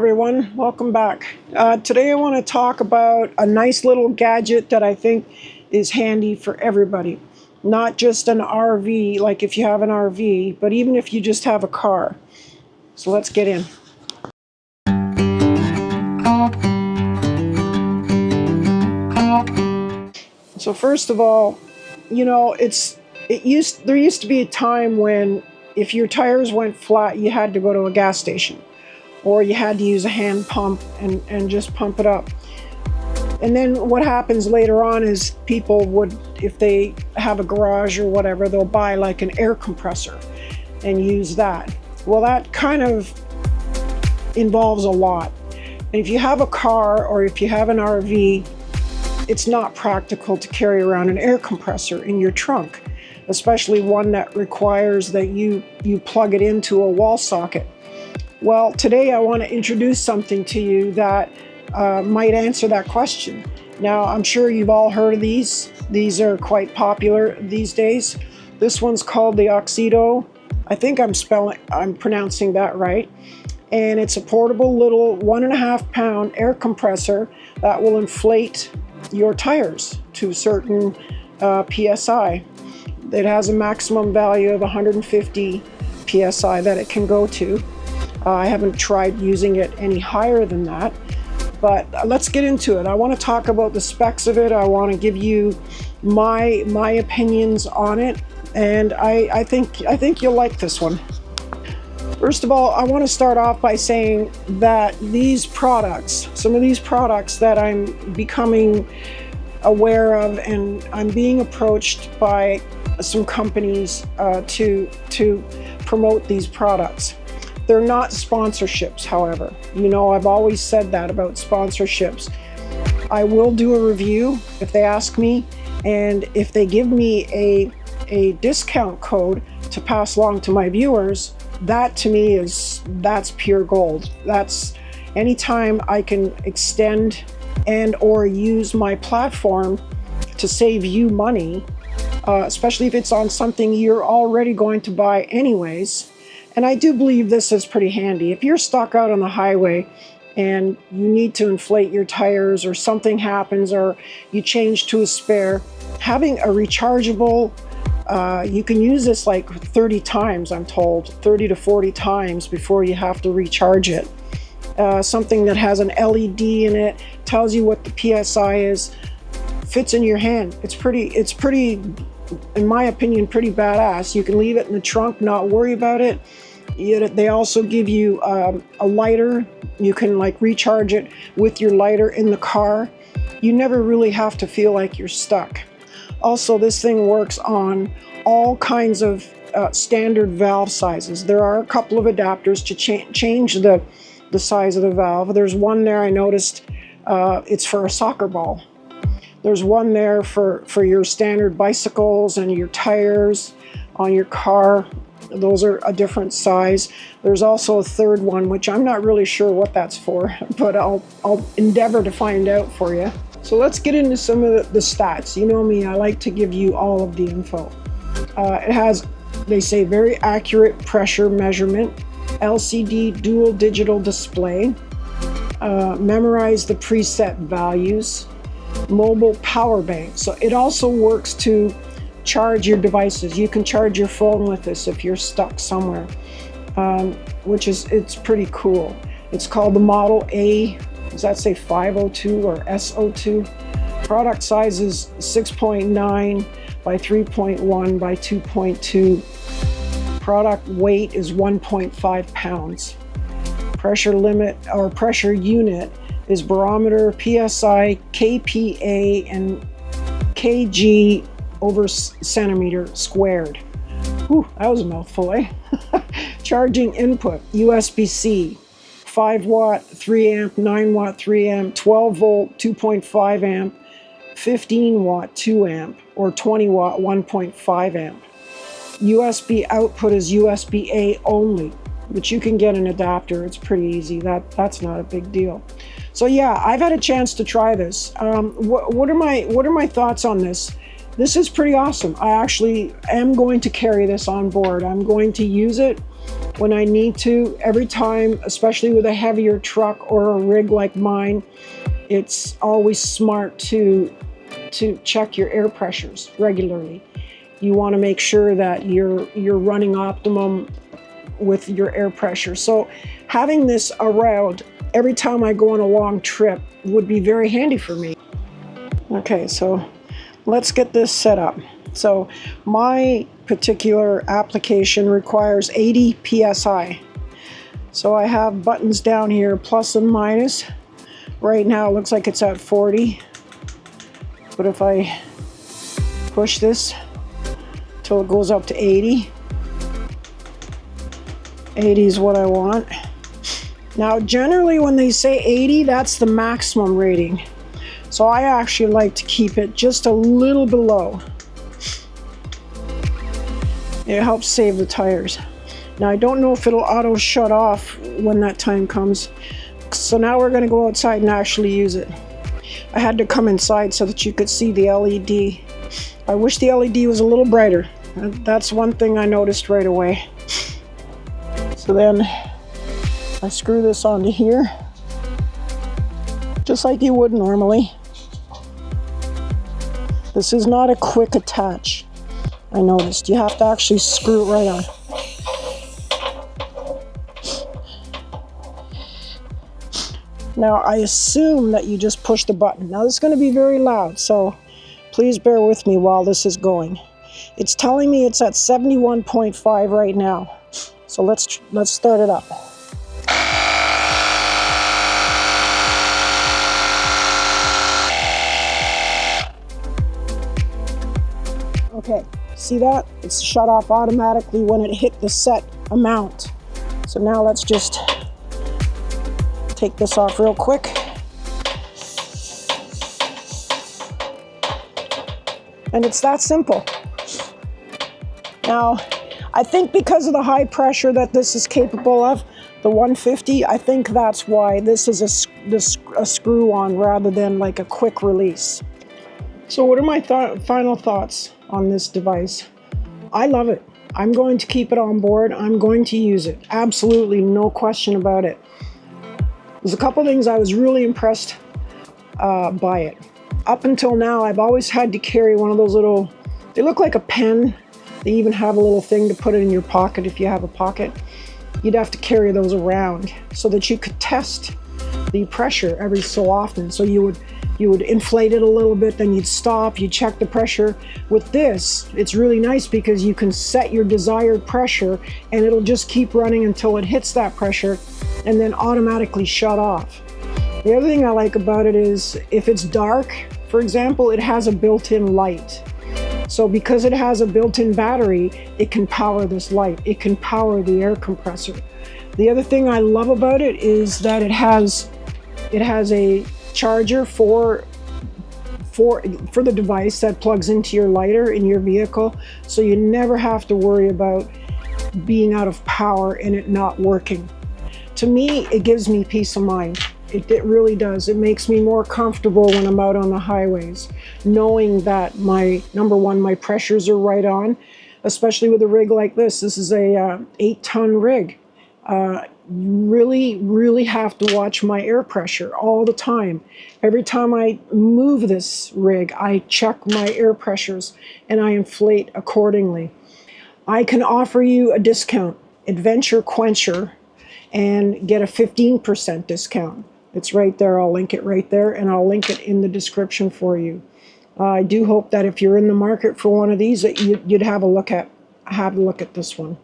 everyone, welcome back. Today I want to talk about a nice little gadget that I think is handy for everybody. Not just an RV, like if you have an RV, but even if you just have a car. So let's get in. So first of all, you know, there used to be a time when if your tires went flat, you had to go to a gas station, or you had to use a hand pump and just pump it up. And then what happens later on is people would, if they have a garage or whatever, they'll buy like an air compressor and use that. Well, that kind of involves a lot. And if you have a car or if you have an RV, it's not practical to carry around an air compressor in your trunk, especially one that requires that you plug it into a wall socket. Well, today I want to introduce something to you that might answer that question. Now, I'm sure you've all heard of these. These are quite popular these days. This one's called the Auxito. I think I'm pronouncing that right. And it's a portable little 1.5 pound air compressor that will inflate your tires to a certain PSI. It has a maximum value of 150 PSI that it can go to. I haven't tried using it any higher than that, but let's get into it. I want to talk about the specs of it. I want to give you my opinions on it, and I think you'll like this one. First of all, I want to start off by saying that some of these products that I'm becoming aware of, and I'm being approached by some companies to promote these products. They're not sponsorships, however. You know, I've always said that about sponsorships. I will do a review if they ask me, and if they give me a discount code to pass along to my viewers, that to me that's pure gold. That's anytime I can extend and or use my platform to save you money, especially if it's on something you're already going to buy anyways. And I do believe this is pretty handy. If you're stuck out on the highway and you need to inflate your tires, or something happens, or you change to a spare, having a rechargeable, you can use this like 30 times, I'm told, 30 to 40 times before you have to recharge it. Something that has an LED in it, tells you what the PSI is, fits in your hand. It's pretty, in my opinion, pretty badass. You can leave it in the trunk, not worry about it. They also give you a lighter. You can like recharge it with your lighter in the car. You never really have to feel like you're stuck. Also, this thing works on all kinds of standard valve sizes. There are a couple of adapters to change the size of the valve. There's one there I noticed, it's for a soccer ball. There's one there for your standard bicycles and your tires on your car. Those are a different size. There's also a third one, which I'm not really sure what that's for, but I'll endeavor to find out for you. So let's get into some of the stats. You know me, I like to give you all of the info. It has, they say, very accurate pressure measurement, LCD dual digital display, memorize the preset values, mobile power bank. So it also works to charge your devices. You can charge your phone with this if you're stuck somewhere, it's pretty cool. It's called the Model A, does that say 502 or SO2? Product size is 6.9 by 3.1 by 2.2. Product weight is 1.5 pounds. Pressure limit or pressure unit is barometer, PSI, kPa, and kg over centimeter squared. Whew, that was a mouthful, eh? Charging input, USB-C, 5 watt, 3 amp, 9 watt, 3 amp, 12 volt, 2.5 amp, 15 watt, 2 amp, or 20 watt, 1.5 amp. USB output is USB-A only, but you can get an adapter. It's pretty easy. That's not a big deal. So yeah, I've had a chance to try this. What are my thoughts on this? This is pretty awesome. I actually am going to carry this on board. I'm going to use it when I need to. Every time, especially with a heavier truck or a rig like mine, it's always smart to check your air pressures regularly. You want to make sure that you're running optimum with your air pressure. So having this around every time I go on a long trip would be very handy for me. Okay, so let's get this set up. So my particular application requires 80 psi. So I have buttons down here, plus and minus. Right now it looks like it's at 40. But if I push this till it goes up to 80, 80 is what I want. Now generally when they say 80, that's the maximum rating. So I actually like to keep it just a little below. It helps save the tires. Now I don't know if it'll auto shut off when that time comes. So now we're going to go outside and actually use it. I had to come inside so that you could see the LED. I wish the LED was a little brighter. That's one thing I noticed right away. So then I screw this onto here, just like you would normally. This is not a quick attach, I noticed. You have to actually screw it right on. Now I assume that you just push the button. Now this is going to be very loud, so please bear with me while this is going. It's telling me it's at 71.5 right now. So let's start it up. Okay, see that? It's shut off automatically when it hit the set amount. So now let's just take this off real quick. And it's that simple. Now, I think because of the high pressure that this is capable of, the 150, I think that's why this is a screw-on rather than like a quick release. So what are my final thoughts on this device? I love it. I'm going to keep it on board. I'm going to use it. Absolutely, no question about it. There's a couple things I was really impressed by it. Up until now, I've always had to carry one of those little, they look like a pen. They even have a little thing to put it in your pocket if you have a pocket. You'd have to carry those around so that you could test the pressure every so often. So you would inflate it a little bit, then you'd stop, you check the pressure. With this, it's really nice because you can set your desired pressure and it'll just keep running until it hits that pressure and then automatically shut off. The other thing I like about it is if it's dark, for example, it has a built-in light. So because it has a built-in battery, it can power this light. It can power the air compressor. The other thing I love about it is that it has a charger for the device that plugs into your lighter in your vehicle, so you never have to worry about being out of power and it not working. To me, it gives me peace of mind. It really does. It makes me more comfortable when I'm out on the highways, knowing that number one, my pressures are right on, especially with a rig like this. This is a 8-ton rig. Really have to watch my air pressure all the time. Every time I move this rig, I check my air pressures and I inflate accordingly. I can offer you a discount, Adventure Quencher, and get a 15% discount. It's right there. I'll link it right there, and I'll link it in the description for you. I do hope that if you're in the market for one of these, that you'd have a look at this one.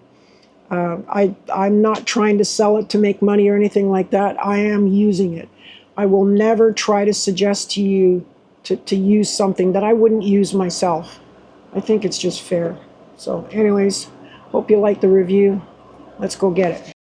I'm not trying to sell it to make money or anything like that. I am using it. I will never try to suggest to you to use something that I wouldn't use myself. I think it's just fair. So anyways, hope you like the review. Let's go get it.